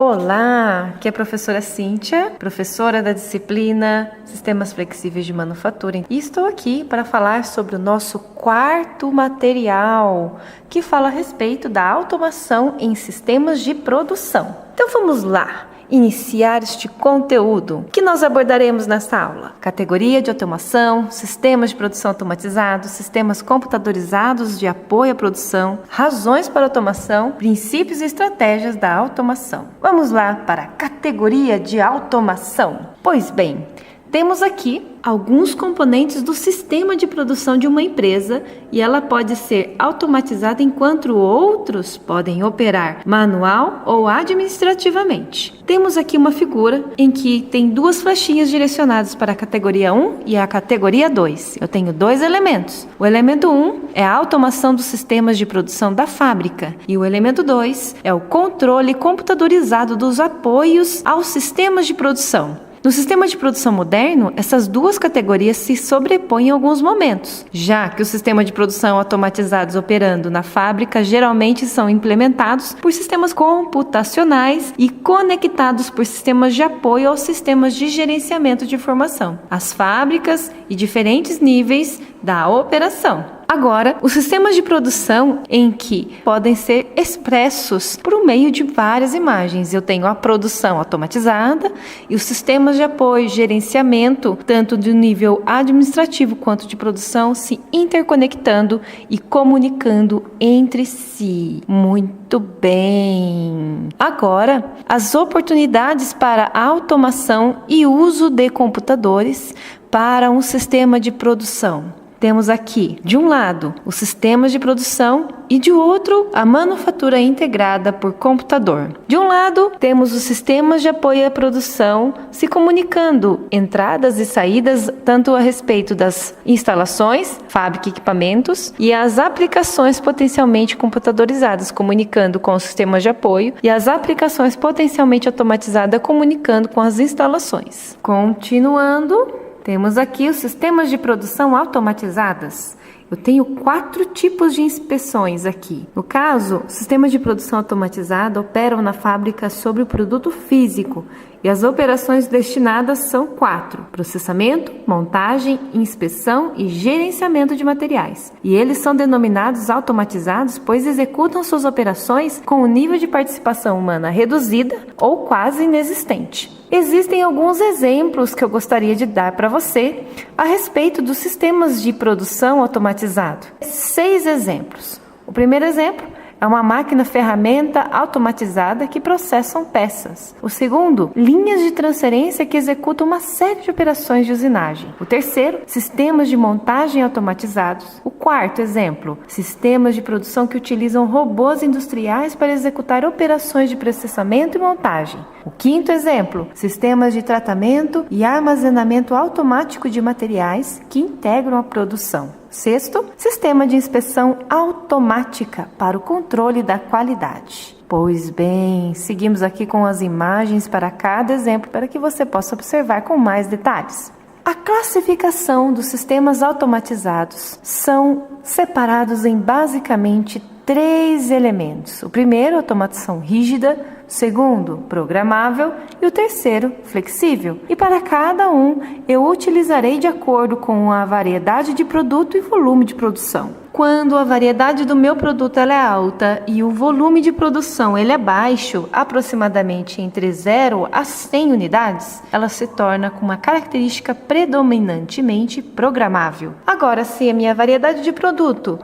Olá, aqui é a professora Cíntia, professora da disciplina Sistemas Flexíveis de Manufatura. E estou aqui para falar sobre o nosso quarto material, que fala a respeito da automação em sistemas de produção. Então vamos lá iniciar este conteúdo que nós abordaremos nesta aula. Categoria de automação, sistemas de produção automatizados, sistemas computadorizados de apoio à produção, razões para automação, princípios e estratégias da automação. Vamos lá para a categoria de automação. Pois bem, temos aqui alguns componentes do sistema de produção de uma empresa e ela pode ser automatizada enquanto outros podem operar manual ou administrativamente. Temos aqui uma figura em que tem duas flechinhas direcionadas para a categoria 1 e a categoria 2. Eu tenho dois elementos. O elemento 1 é a automação dos sistemas de produção da fábrica e o elemento 2 é o controle computadorizado dos apoios aos sistemas de produção. No sistema de produção moderno, essas duas categorias se sobrepõem em alguns momentos, já que o sistema de produção automatizados operando na fábrica geralmente são implementados por sistemas computacionais e conectados por sistemas de apoio aos sistemas de gerenciamento de informação, as fábricas e diferentes níveis da operação. Agora, os sistemas de produção em que podem ser expressos por meio de várias imagens. Eu tenho a produção automatizada e os sistemas de apoio e gerenciamento, tanto do nível administrativo quanto de produção, se interconectando e comunicando entre si. Muito bem! Agora, as oportunidades para a automação e uso de computadores para um sistema de produção. Temos aqui, de um lado, os sistemas de produção e de outro, a manufatura integrada por computador. De um lado, temos os sistemas de apoio à produção se comunicando, entradas e saídas, tanto a respeito das instalações, fábrica e equipamentos, e as aplicações potencialmente computadorizadas, comunicando com os sistemas de apoio, e as aplicações potencialmente automatizadas, comunicando com as instalações. Continuando, temos aqui os sistemas de produção automatizadas. Eu tenho 4 tipos de inspeções aqui. No caso, sistemas de produção automatizada operam na fábrica sobre o produto físico e as operações destinadas são 4: processamento, montagem, inspeção e gerenciamento de materiais. E eles são denominados automatizados pois executam suas operações com um nível de participação humana reduzida ou quase inexistente. Existem alguns exemplos que eu gostaria de dar para você a respeito dos sistemas de produção automatizado. 6 exemplos. O primeiro exemplo é uma máquina-ferramenta automatizada que processam peças. O segundo, linhas de transferência que executam uma série de operações de usinagem. O terceiro, sistemas de montagem automatizados. O quarto exemplo, sistemas de produção que utilizam robôs industriais para executar operações de processamento e montagem. O quinto exemplo, sistemas de tratamento e armazenamento automático de materiais que integram a produção. Sexto, sistema de inspeção automática para o controle da qualidade. Pois bem, seguimos aqui com as imagens para cada exemplo para que você possa observar com mais detalhes. A classificação dos sistemas automatizados são separados em basicamente 3 elementos. O primeiro, automação rígida, o segundo, programável e o terceiro, flexível. E para cada um, eu utilizarei de acordo com a variedade de produto e volume de produção. Quando a variedade do meu produto ela é alta e o volume de produção ele é baixo, aproximadamente entre 0 a 100 unidades, ela se torna com uma característica predominantemente programável. Agora, se a minha variedade de produto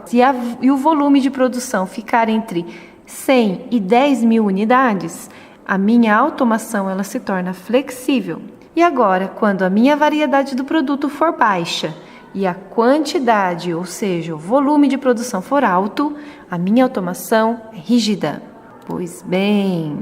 e o volume de produção ficar entre 100 e 10 mil unidades, a minha automação ela se torna flexível. E agora, quando a minha variedade do produto for baixa e a quantidade, ou seja, o volume de produção for alto, a minha automação é rígida. Pois bem,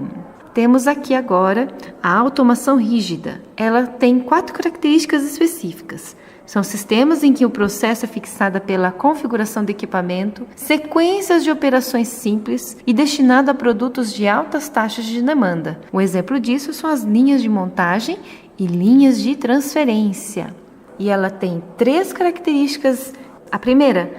temos aqui agora a automação rígida. Ela tem 4 características específicas. São sistemas em que o processo é fixado pela configuração do equipamento, sequências de operações simples e destinado a produtos de altas taxas de demanda. Um exemplo disso são as linhas de montagem e linhas de transferência. E ela tem 3 características. A primeira,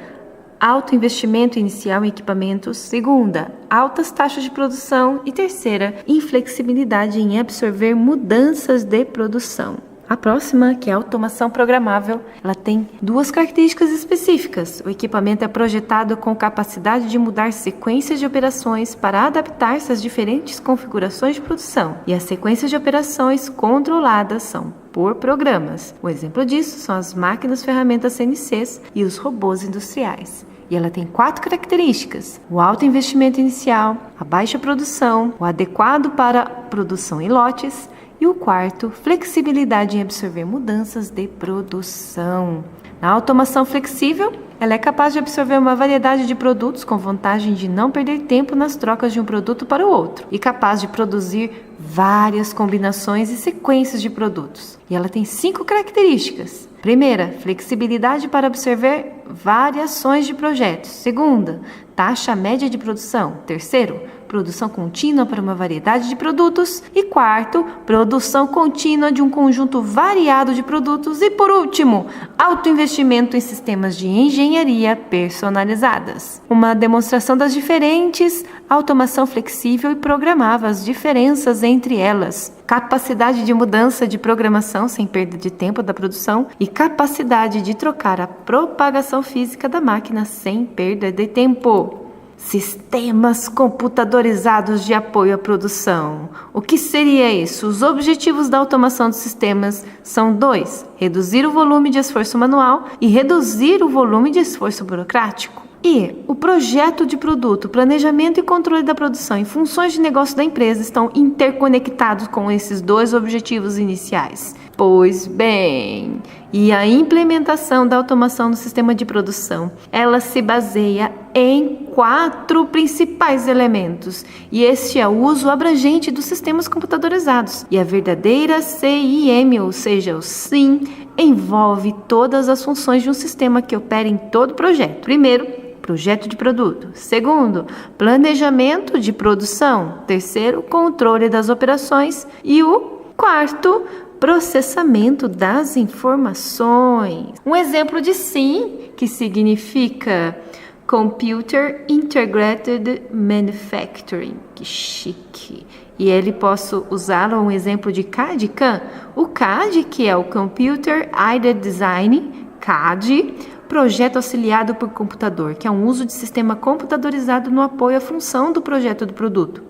alto investimento inicial em equipamentos. Segunda, altas taxas de produção. E terceira, inflexibilidade em absorver mudanças de produção. A próxima, que é a automação programável, ela tem duas características específicas. O equipamento é projetado com capacidade de mudar sequências de operações para adaptar-se às diferentes configurações de produção. E as sequências de operações controladas são por programas. O exemplo disso são as máquinas ferramentas CNCs e os robôs industriais. E ela tem 4 características: o alto investimento inicial, a baixa produção, o adequado para produção em lotes, e o quarto, flexibilidade em absorver mudanças de produção. Na automação flexível, ela é capaz de absorver uma variedade de produtos com vantagem de não perder tempo nas trocas de um produto para o outro e capaz de produzir várias combinações e sequências de produtos. E ela tem 5 características. Primeira, flexibilidade para absorver variações de projetos. Segunda, taxa média de produção. Terceiro, produção contínua para uma variedade de produtos. E quarto, produção contínua de um conjunto variado de produtos. E por último, alto investimento em sistemas de engenharia personalizadas. Uma demonstração das diferentes automação flexível e programável, as diferenças entre elas. Capacidade de mudança de programação sem perda de tempo da produção e capacidade de trocar a propagação física da máquina sem perda de tempo. Sistemas computadorizados de apoio à produção. O que seria isso? Os objetivos da automação dos sistemas são 2: reduzir o volume de esforço manual e reduzir o volume de esforço burocrático. E o projeto de produto, planejamento e controle da produção e funções de negócio da empresa estão interconectados com esses 2 objetivos iniciais. Pois bem, e a implementação da automação no sistema de produção, ela se baseia em 4 principais elementos, e este é o uso abrangente dos sistemas computadorizados. E a verdadeira CIM, ou seja, o SIM, envolve todas as funções de um sistema que opera em todo projeto. Primeiro, projeto de produto. Segundo, planejamento de produção. Terceiro, controle das operações. E o quarto, processamento das informações. Um exemplo de SIM, que significa Computer Integrated Manufacturing. Que chique! E ele posso usar um exemplo de CAD e CAM. O CAD, que é o Computer Aided Design, CAD, projeto auxiliado por computador, que é um uso de sistema computadorizado no apoio à função do projeto do produto.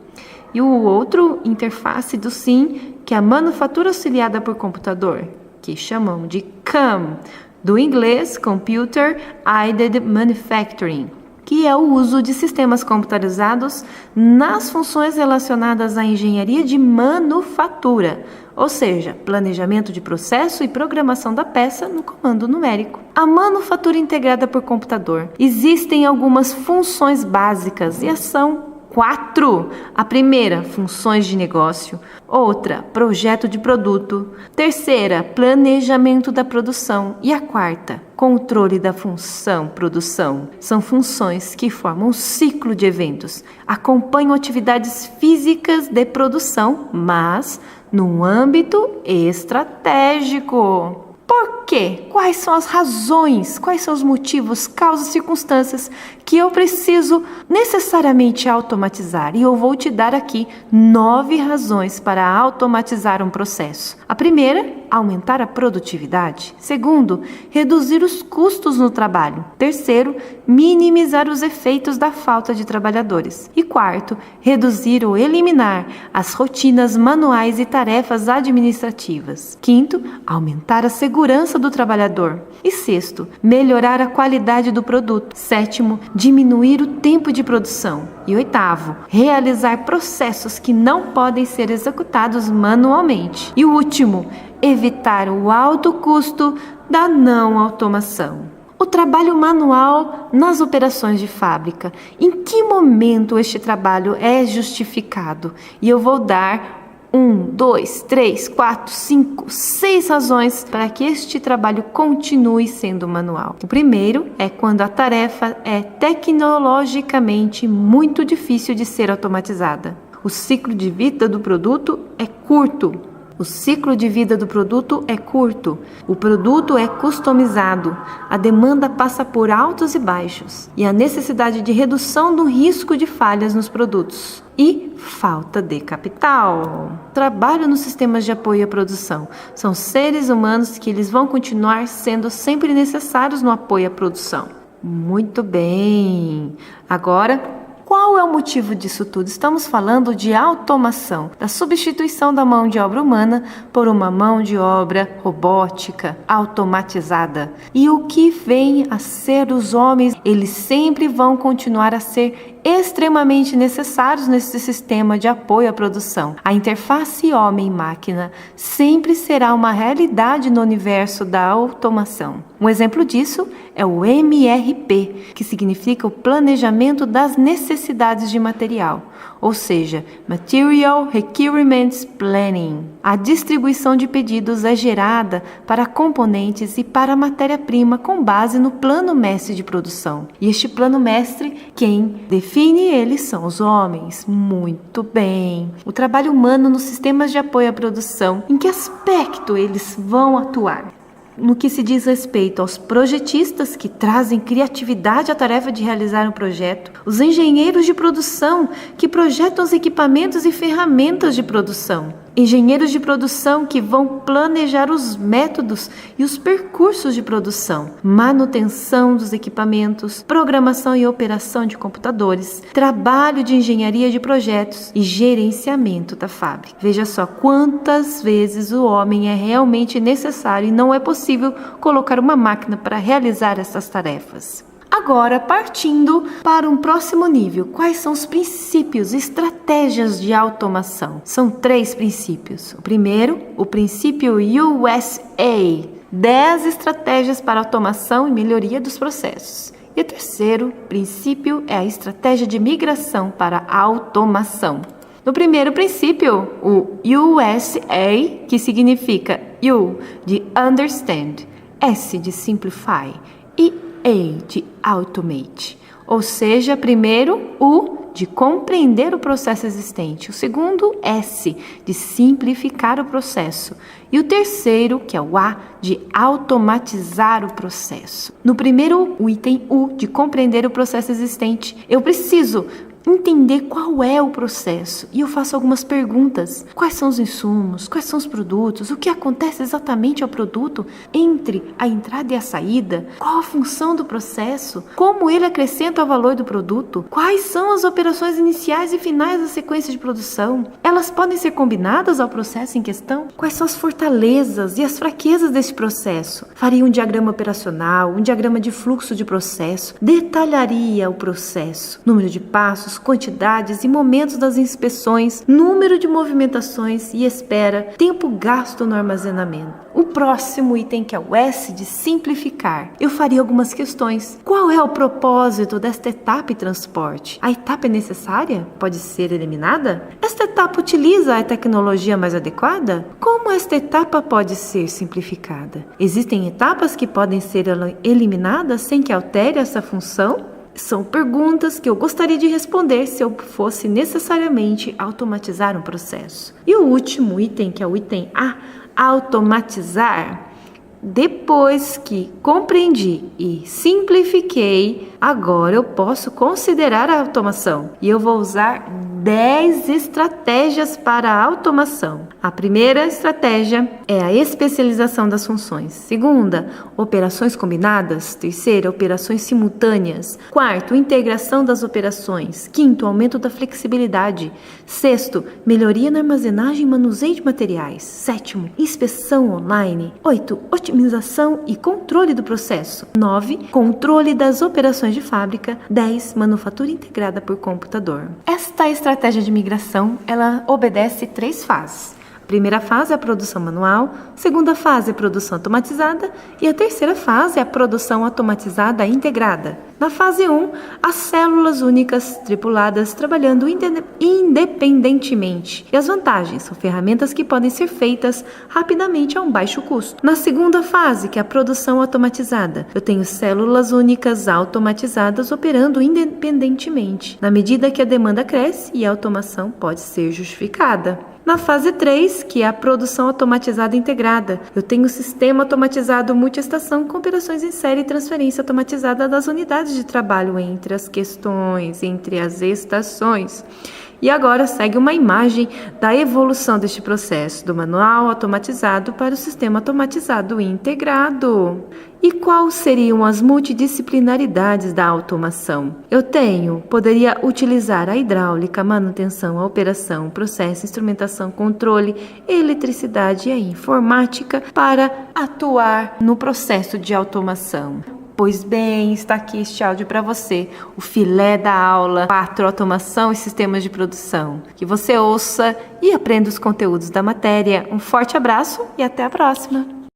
E o outro, interface do SIM, que é a manufatura auxiliada por computador, que chamam de CAM, do inglês Computer Aided Manufacturing, que é o uso de sistemas computarizados nas funções relacionadas à engenharia de manufatura, ou seja, planejamento de processo e programação da peça no comando numérico. A manufatura integrada por computador. Existem algumas funções básicas e são 4. A primeira, funções de negócio. Outra, projeto de produto. Terceira, planejamento da produção. E a quarta, controle da função produção. São funções que formam um ciclo de eventos. Acompanham atividades físicas de produção, mas num âmbito estratégico. Por quê? Quais são as razões, quais são os motivos, causas, circunstâncias que eu preciso necessariamente automatizar? E eu vou te dar aqui 9 razões para automatizar um processo. A primeira, aumentar a produtividade. Segundo, reduzir os custos no trabalho. Terceiro, minimizar os efeitos da falta de trabalhadores. E quarto, reduzir ou eliminar as rotinas manuais e tarefas administrativas. Quinto, aumentar a segurança do trabalhador. E sexto, melhorar a qualidade do produto. Sétimo, diminuir o tempo de produção. E oitavo, realizar processos que não podem ser executados manualmente. E o último, evitar o alto custo da não automação. O trabalho manual nas operações de fábrica. Em que momento este trabalho é justificado? E eu vou dar 1, 2, 3, 4, 5, 6 razões para que este trabalho continue sendo manual. O primeiro é quando a tarefa é tecnologicamente muito difícil de ser automatizada. O ciclo de vida do produto é curto. O ciclo de vida do produto é curto, o produto é customizado, a demanda passa por altos e baixos e a necessidade de redução do risco de falhas nos produtos. E falta de capital. Trabalho nos sistemas de apoio à produção. São seres humanos que eles vão continuar sendo sempre necessários no apoio à produção. Muito bem. Agora, qual é o motivo disso tudo? Estamos falando de automação, da substituição da mão de obra humana por uma mão de obra robótica, automatizada. E o que vem a ser os homens, eles sempre vão continuar a ser extremamente necessários nesse sistema de apoio à produção. A interface homem-máquina sempre será uma realidade no universo da automação. Um exemplo disso é o MRP, que significa o planejamento das necessidades de material, ou seja, Material Requirements Planning. A distribuição de pedidos é gerada para componentes e para matéria-prima com base no plano mestre de produção. E este plano mestre, quem define ele são os homens. Muito bem. O trabalho humano nos sistemas de apoio à produção, em que aspecto eles vão atuar? No que se diz respeito aos projetistas que trazem criatividade à tarefa de realizar um projeto, os engenheiros de produção que projetam os equipamentos e ferramentas de produção, engenheiros de produção que vão planejar os métodos e os percursos de produção, manutenção dos equipamentos, programação e operação de computadores, trabalho de engenharia de projetos e gerenciamento da fábrica. Veja só quantas vezes o homem é realmente necessário e não é possível colocar uma máquina para realizar essas tarefas. Agora, partindo para um próximo nível, quais são os princípios e estratégias de automação? São 3 princípios. O primeiro, o princípio USA, 10 estratégias para automação e melhoria dos processos. E o terceiro princípio é a estratégia de migração para a automação. No primeiro princípio, o USA, que significa U de Understand, S de Simplify e A de Automate. Ou seja, primeiro, U de compreender o processo existente. O segundo, S de simplificar o processo. E o terceiro, que é o A, de automatizar o processo. No primeiro, o item U de compreender o processo existente, eu preciso entender qual é o processo e eu faço algumas perguntas. Quais são os insumos? Quais são os produtos? O que acontece exatamente ao produto entre a entrada e a saída? Qual a função do processo? Como ele acrescenta ao valor do produto? Quais são as operações iniciais e finais da sequência de produção? Elas podem ser combinadas ao processo em questão? Quais são as fortalezas e as fraquezas desse processo? Faria um diagrama operacional, um diagrama de fluxo de processo, detalharia o processo, número de passos, quantidades e momentos das inspeções, número de movimentações e espera, tempo gasto no armazenamento. O próximo item, que é o S de simplificar, eu faria algumas questões. Qual é o propósito desta etapa e transporte? A etapa é necessária? Pode ser eliminada? Esta etapa utiliza a tecnologia mais adequada? Como esta etapa pode ser simplificada? Existem etapas que podem ser eliminadas sem que altere essa função? São perguntas que eu gostaria de responder se eu fosse necessariamente automatizar um processo. E o último item, que é o item A, automatizar. Depois que compreendi e simplifiquei, agora eu posso considerar a automação. E eu vou usar 10 estratégias para a automação. A primeira estratégia é a especialização das funções. Segunda, operações combinadas. Terceira, operações simultâneas. Quarto, integração das operações. Quinto, aumento da flexibilidade. Sexto, melhoria na armazenagem e manuseio de materiais. Sétimo, inspeção online. 8, otimização e controle do processo. 9, controle das operações de fábrica. 10, manufatura integrada por computador. Esta estratégia de migração, ela obedece 3 fases. A primeira fase é a produção manual, a segunda fase é a produção automatizada e a terceira fase é a produção automatizada integrada. Na fase 1, as células únicas tripuladas trabalhando independentemente. E as vantagens são ferramentas que podem ser feitas rapidamente a um baixo custo. Na segunda fase, que é a produção automatizada, eu tenho células únicas automatizadas operando independentemente, na medida que a demanda cresce e a automação pode ser justificada. Na fase 3, que é a produção automatizada integrada, eu tenho o sistema automatizado multiestação com operações em série e transferência automatizada das unidades de trabalho entre as questões, entre as estações. E agora segue uma imagem da evolução deste processo, do manual automatizado para o sistema automatizado integrado. E quais seriam as multidisciplinaridades da automação? Poderia utilizar a hidráulica, a manutenção, a operação, processo, instrumentação, controle, eletricidade e a informática para atuar no processo de automação. Pois bem, está aqui este áudio para você, o filé da aula 4, automação e sistemas de produção. Que você ouça e aprenda os conteúdos da matéria. Um forte abraço e até a próxima!